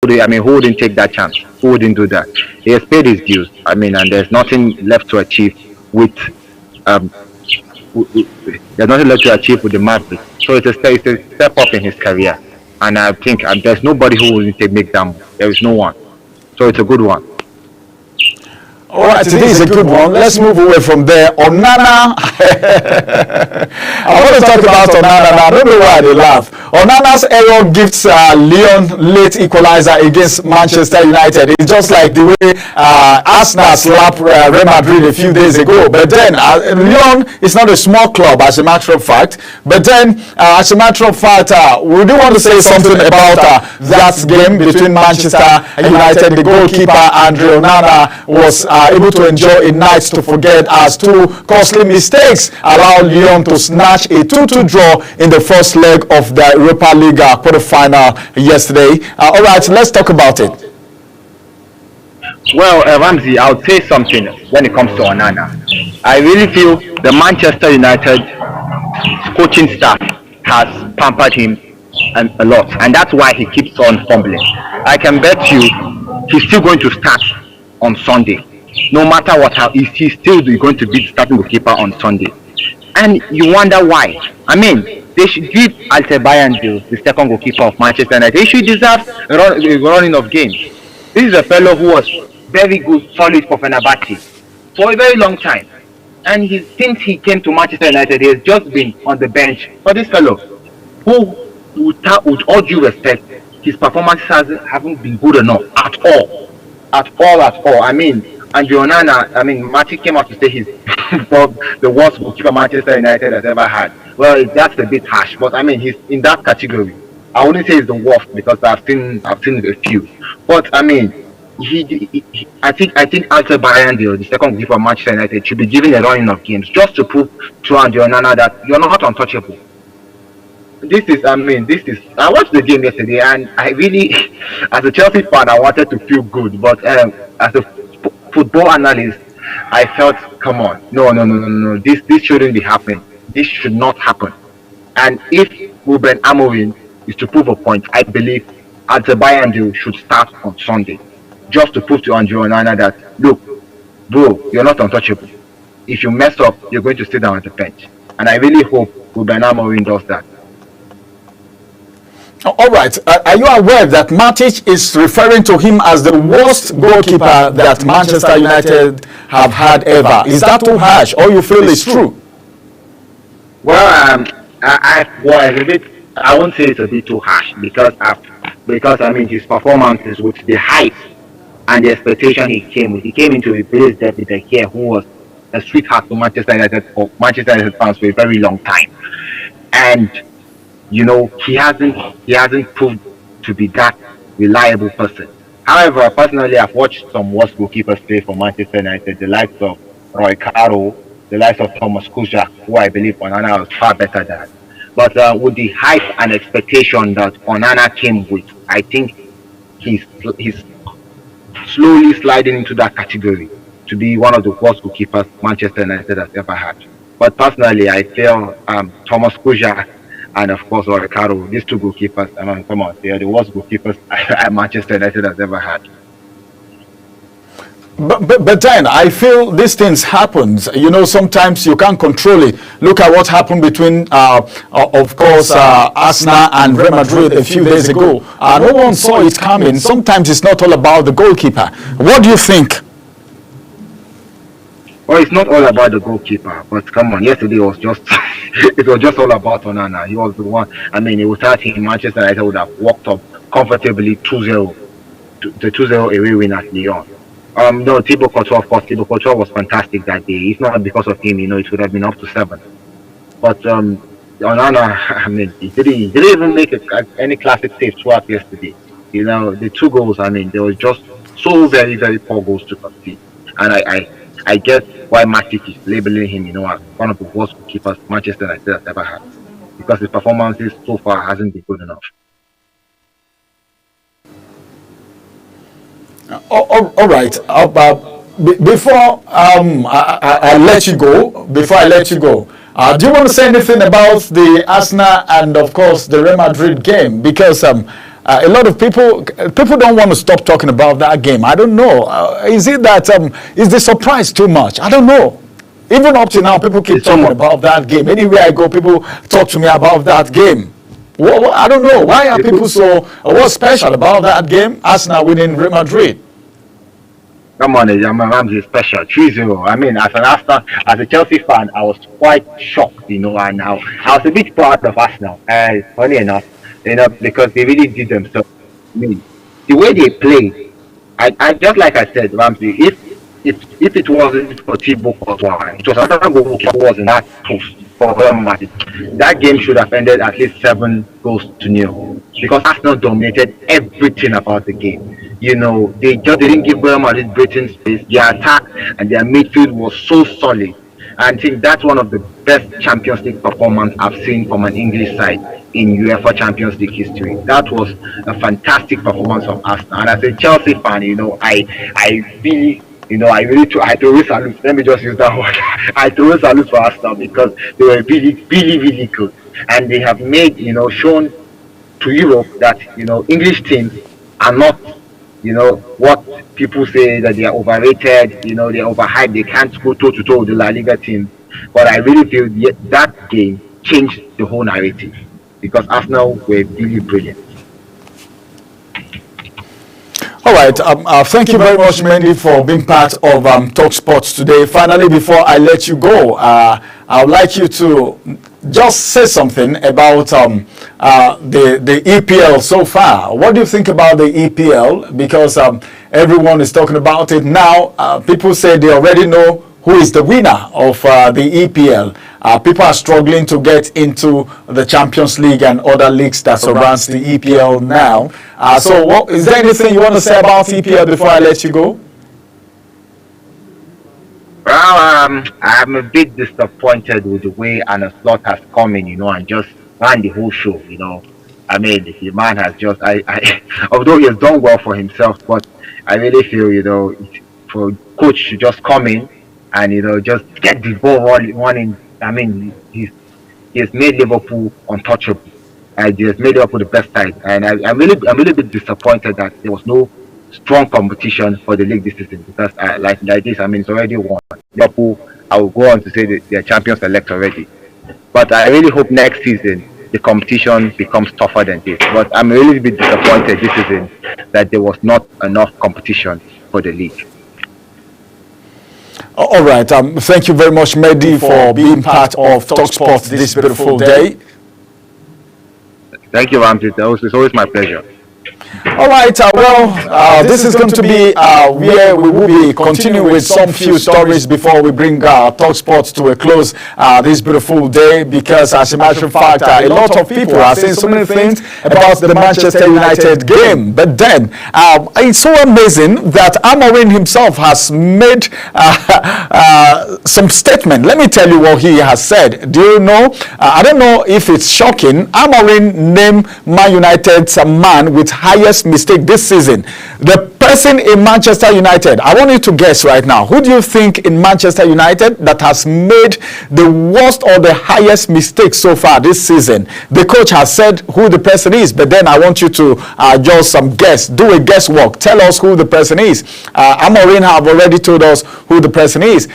who wouldn't take that chance? Who wouldn't do that? He has paid his dues. And there's nothing left to achieve with um, there's nothing left to achieve with the Mavericks. So it's a step up in his career, and I think there's nobody who will make that move. There is no one. So it's a good one. All right, today is a good one. Let's move away from there. Onana. I want to talk about Onana now. I don't know why they laugh. Onana's error gives Lyon late equalizer against Manchester United. It's just like the way Arsenal slapped Real Madrid a few days ago. But then Lyon is not a small club, as a matter of fact. But then, as a matter of fact, we do want to say something about that game between Manchester United. The goalkeeper, Andre Onana, was able to enjoy a night to forget as two costly mistakes allowed Lyon to snatch a 2-2 draw in the first leg of the Europa League quarter-final yesterday. All right, let's talk about it. Well, Ramsey, I'll say something when it comes to Onana. I really feel the Manchester United coaching staff has pampered him a lot, and that's why he keeps on fumbling. I can bet you he's still going to start on Sunday. No matter what, he's still going to be the starting goalkeeper on Sunday. And you wonder why. They should give Altebayando the second goalkeeper of Manchester United. He should deserve a running of games. This is a fellow who was very good, solid for Fenerbahce for a very long time. And since he came to Manchester United, he has just been on the bench. For this fellow, who, with all due respect, his performances haven't been good enough at all. At all. Andre Onana, Marty came out to say he's the worst goalkeeper Manchester United has ever had. Well, that's a bit harsh, but he's in that category. I wouldn't say he's the worst because I've seen a few. But I think Altebayando, the second goalkeeper of Manchester United, should be given a running of games just to prove to Andre Onana that you're not untouchable. I watched the game yesterday, and I really, as a Chelsea fan, I wanted to feel good, but as a football analyst, I felt, come on, no, this shouldn't be happening. This should not happen. And if Ruben Amorim is to prove a point, I believe Altebayando should start on Sunday, just to prove to Andre Onana that, look, bro, you're not untouchable. If you mess up, you're going to sit down at the bench. And I really hope Ruben Amorim does that. All right. Are you aware that Matic is referring to him as the worst goalkeeper that Manchester United have had ever? Is that too harsh, or you feel it's true? Well, I won't say it's a bit too harsh because his performances with the hype and the expectation he came with. He came into a place that here who was a sweetheart to Manchester United fans for a very long time, and he hasn't proved to be that reliable person. However, personally, I've watched some worse goalkeepers play for Manchester United, the likes of Roy Carroll, the likes of Thomas Kuszczak, who I believe Onana was far better than. But with the hype and expectation that Onana came with, I think he's slowly sliding into that category to be one of the worst goalkeepers Manchester United has ever had. But personally, I feel Thomas Kuszczak and of course Ricardo, these two goalkeepers, come on, they are the worst goalkeepers Manchester United has ever had. But then I feel these things happen. Sometimes you can't control it. Look at what happened between, of course, Arsenal and Real Madrid a few days ago. No one saw it coming. Sometimes it's not all about the goalkeeper. What do you think? Well, it's not all about the goalkeeper, but come on, yesterday was just it was just all about Onana. He was the one. Without him, Manchester United would have walked up comfortably 2-0, the 2-0 away win at Lyon. No, Thibaut Courtois, of course, Thibaut Courtois was fantastic that day. If not because of him, it would have been up to 7. But Onana, he didn't even make any classic save throughout yesterday. The 2 goals, they were just so very, very poor goals to concede. And I get why Matic is labeling him, as one of the worst goalkeepers Manchester United has ever had, because his performances so far hasn't been good enough. All right. Before I let you go, do you want to say anything about the Arsenal and of course the Real Madrid game? Because A lot of people don't want to stop talking about that game. I don't know. Is it that is the surprise too much? I don't know. Even up to now, people keep talking about that game. Anywhere I go, people talk to me about that game. Well, I don't know. Why are people so... What's special about that game? Arsenal winning Real Madrid. Come on, Ramsey special 3-0. I mean, as a Chelsea fan, I was quite shocked, and I was a bit proud of Arsenal. Funny enough, because they really did themselves. I mean, the way they play, I just like I said, Ramsey, if it wasn't for Thibaut Courtois, it was another goal that was in that post for Real Madrid. That game should have ended at least 7-0 because Arsenal dominated everything about the game. They just didn't give Real Madrid breathing space. Their attack and their midfield was so solid. I think that's one of the best Champions League performance I've seen from an English side in UEFA Champions League history. That was a fantastic performance from Arsenal. And as a Chelsea fan, I throw a salute. Let me just use that word. I throw a salute for Arsenal because they were really, really, really good. And they have made, shown to Europe that, English teams are not, what people say that they are overrated, they are overhyped, they can't go toe-to-toe with the La Liga team. But I really feel that game changed the whole narrative because Arsenal were really brilliant. All right. Thank you very much, Mendy, for being part of Talk Sports today. Finally, before I let you go, I would like you to just say something about the EPL so far. What do you think about the EPL? Because everyone is talking about it now. People say they already know who is the winner of the EPL. People are struggling to get into the Champions League and other leagues that surrounds the EPL now. So is there anything you want to say about EPL before I let you go? Well, I'm a bit disappointed with the way Arne Slot has come in, and just ran the whole show, I mean, the man has just, although he has done well for himself, but I really feel, for coach to just come in and, just get the ball running. I mean, he has made Liverpool untouchable. He has made Liverpool the best side, and I'm really a bit disappointed that there was no strong competition for the league this season because like this, I mean, it's already won. Liverpool, I will go on to say that they're champions elect already. But I really hope next season the competition becomes tougher than this. But I'm really a bit disappointed this season that there was not enough competition for the league. All right. Thank you very much, Mehdi, for being part of Talk Sports this beautiful day. Thank you, Ramsey. It's always my pleasure. All right, this is going to be where we will be continuing with some few stories before we bring Talk Sports to a close this beautiful day, because as a matter of fact, a lot of people are saying so many things about the Manchester United game. But then, it's so amazing that Amorim himself has made some statement. Let me tell you what he has said. Do you know? I don't know if it's shocking. Amorim named Man United's man with highest mistake this season. The person in Manchester United, I want you to guess right now, who do you think in Manchester United that has made the worst or the highest mistake so far this season? The coach has said who the person is, but then I want you to just guess, do a guesswork, tell us who the person is. Amorim have already told us who the person is.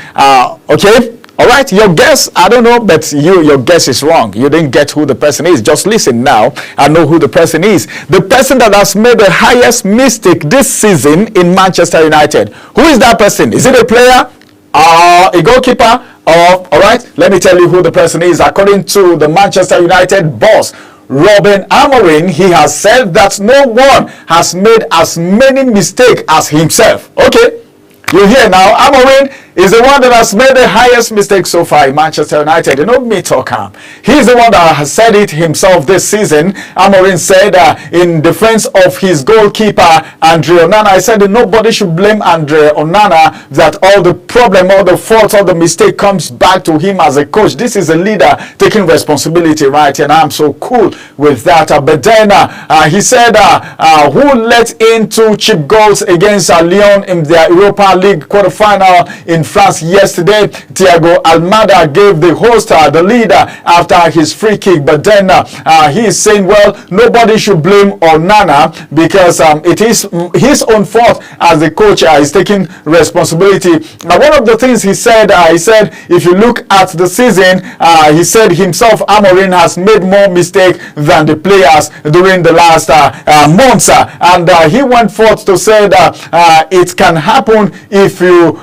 Okay? All right, your guess, I don't know, but your guess is wrong. You didn't get who the person is. Just listen now and know who the person is. The person that has made the highest mistake this season in Manchester United. Who is that person? Is it a player? A goalkeeper? All right, let me tell you who the person is. According to the Manchester United boss, Ruben Amorim, he has said that no one has made as many mistakes as himself. Okay, you hear now, Amorim is the one that has made the highest mistake so far in Manchester United. You know me talk him. He's the one that has said it himself this season. Amorim said in defense of his goalkeeper, Andre Onana, I said that nobody should blame Andre Onana, that all the problem, all the fault, all the mistake comes back to him as a coach. This is a leader taking responsibility, right? And I'm so cool with that. But then he said, who let in 2 cheap goals against Lyon in their Europa League quarterfinal in France yesterday. Thiago Almada gave the host the leader after his free kick, but then he is saying, well, nobody should blame Onana because it is his own fault as the coach is taking responsibility. Now, one of the things he said, if you look at the season, he said himself, Amorim has made more mistakes than the players during the last months, and he went forth to say that it can happen if you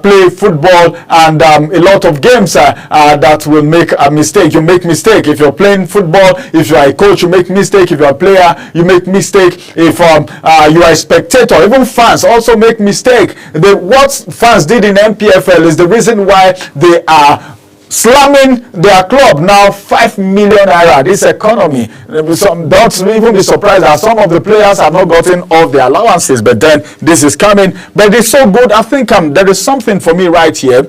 play football, and a lot of games that will make a mistake. You make mistake if you're playing football. If you are a coach, you make mistake. If you're a player, you make mistake. If you are a spectator, even fans also make mistake. What fans did in MPFL is the reason why they are slamming their club now. 5 million naira, this economy. Don't even be surprised that some of the players have not gotten all their allowances, but then this is coming. But it's so good. I think there is something for me right here.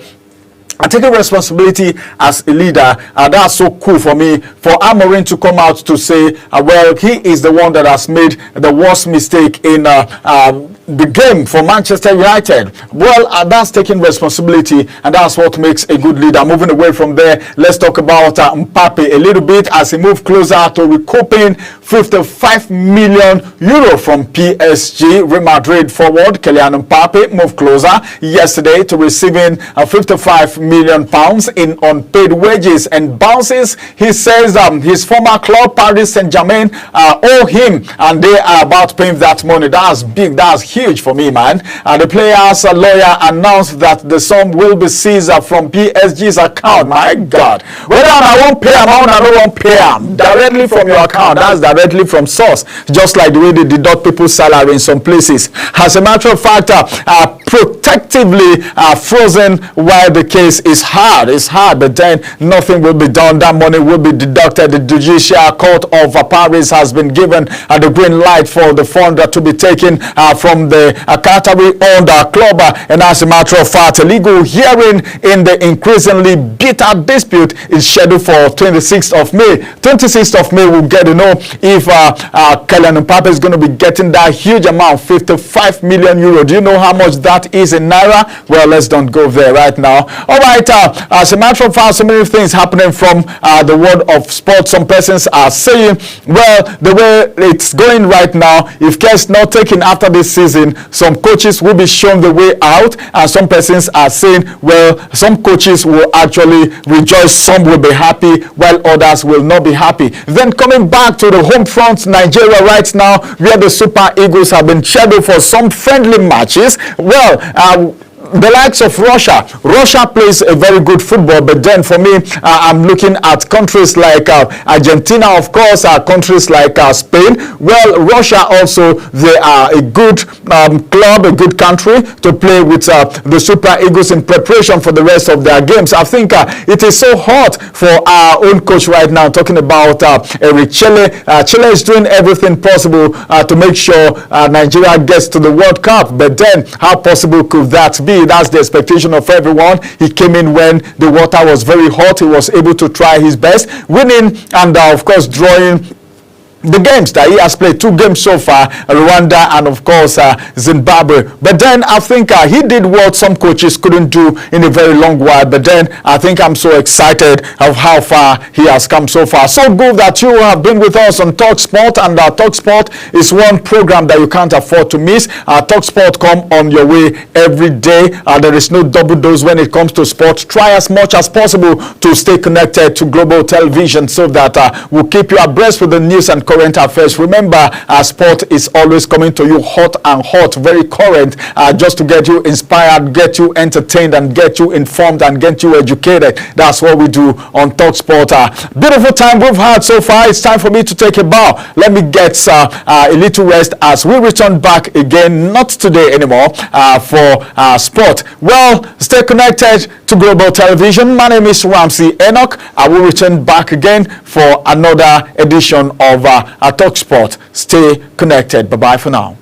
I take a responsibility as a leader, and that's so cool for me, for Amorim to come out to say, well, he is the one that has made the worst mistake in the game for Manchester United. Well, that's taking responsibility, and that's what makes a good leader. Moving away from there, let's talk about Mbappe a little bit as he moved closer to recouping 55 million euro from PSG. Real Madrid forward Kylian Mbappe moved closer yesterday to receiving 55 million pounds in unpaid wages and bounces. He says his former club Paris Saint-Germain owe him, and they are about paying that money. That's big. That's huge for me, man. The player's lawyer announced that the sum will be seized from PSG's account. My God, whether I won't pay amount, I don't want pay them directly from your account. That's directly from source, just like the way they deduct people's salary in some places. As a matter of fact, protectively frozen while the case is hard. It's hard, but then nothing will be done. That money will be deducted. The Judicial Court of Paris has been given the green light for the fund to be taken from the Qatari-owned club. And as a matter of fact, a legal hearing in the increasingly bitter dispute is scheduled for 26th of May. 26th of May, we'll get to know if Kylian Mbappe is going to be getting that huge amount, 55 million euro. Do you know how much that is in naira? Well, let's don't go there right now. All right, as a matter of fact, so many things happening from the world of sports. Some persons are saying, well, the way it's going right now, if care is not taken after this season, some coaches will be shown the way out, and some persons are saying, well, some coaches will actually rejoice, some will be happy, while others will not be happy. Then coming back to the home front, Nigeria right now, where the Super Eagles have been scheduled for some friendly matches. Well, the likes of Russia plays a very good football, but then for me, I'm looking at countries like Argentina, of course, countries like Spain. Well, Russia also, they are a good club, a good country to play with the Super Eagles in preparation for the rest of their games. I think it is so hot for our own coach right now, talking about Eric Chelle. Chelle is doing everything possible to make sure Nigeria gets to the World Cup, but then how possible could that be? That's the expectation of everyone. He came in when the water was very hot. He was able to try his best, winning and of course drawing the games that he has played. 2 games so far, Rwanda and of course Zimbabwe. But then I think he did what some coaches couldn't do in a very long while. But then I think I'm so excited of how far he has come so far. So good that you have been with us on TalkSport, and TalkSport is one program that you can't afford to miss. TalkSport come on your way every day. There is no double dose when it comes to sport. Try as much as possible to stay connected to Global Television so that we'll keep you abreast with the news and current affairs. Remember, sport is always coming to you hot and hot, very current, just to get you inspired, get you entertained, and get you informed and get you educated. That's what we do on TalkSport. Beautiful time we've had so far. It's time for me to take a bow. Let me get a little rest as we return back again, not today anymore, for sport. Well, stay connected to Global Television. My name is Ramsey Enoch. I will return back again for another edition of TalkSport. Stay connected. Bye-bye for now.